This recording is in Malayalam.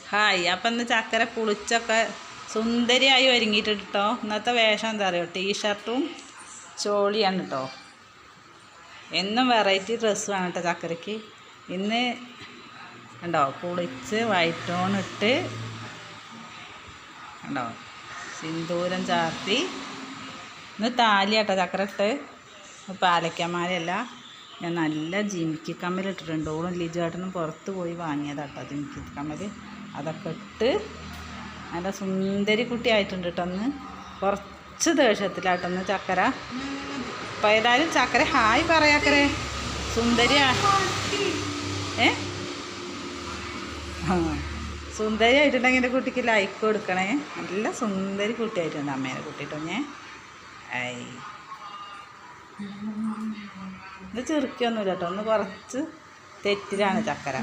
ഹായ്. അപ്പം ഇന്ന് ചക്കര പുളിച്ചൊക്കെ സുന്ദരിയായി ഒരുങ്ങിയിട്ട് കേട്ടോ. ഇന്നത്തെ വേഷം എന്താ പറയുക, ടീഷർട്ടും ചോളിയാണ് കേട്ടോ. എന്നും വെറൈറ്റി ഡ്രസ്സുമാണ് കേട്ടോ ചക്കരയ്ക്ക്. ഇന്ന് കണ്ടോ കുളിച്ച് വൈറ്റ് ടോൺ ഇട്ട് കണ്ടോ സിന്ദൂരം ചാർത്തി. ഇന്ന് താലിയാട്ടോ ചക്കര ഇട്ട്. പാലക്കന്മാരല്ല, ഞാൻ നല്ല ജിമിക്കി കമ്മലിട്ടിട്ടുണ്ട്. ഓളും ലിജുവേട്ടനും പുറത്ത് പോയി വാങ്ങിയതാട്ടോ ജിമിക്കി കമ്മൽ. അതൊക്കെ ഇട്ട് നല്ല സുന്ദരി കുട്ടി ആയിട്ടുണ്ട് കേട്ടോ. അന്ന് കുറച്ച് ദേഷ്യത്തിലാട്ടൊന്ന് ചക്കര. അപ്പോൾ ഏതായാലും ചക്കര ഹായ് പറയാക്കരെ. സുന്ദരിയാ സുന്ദരി ആയിട്ടുണ്ടെങ്കിൽ എൻ്റെ കുട്ടിക്ക് ലൈക്ക് കൊടുക്കണേ. നല്ല സുന്ദരി കുട്ടിയായിട്ടുണ്ട് അമ്മേനെ കുട്ടിട്ടോ. ഐ ഇത് ചെറുക്കൊന്നുമില്ല കേട്ടോ. ഒന്ന് കുറച്ച് തെറ്റിലാണ് ചക്കര.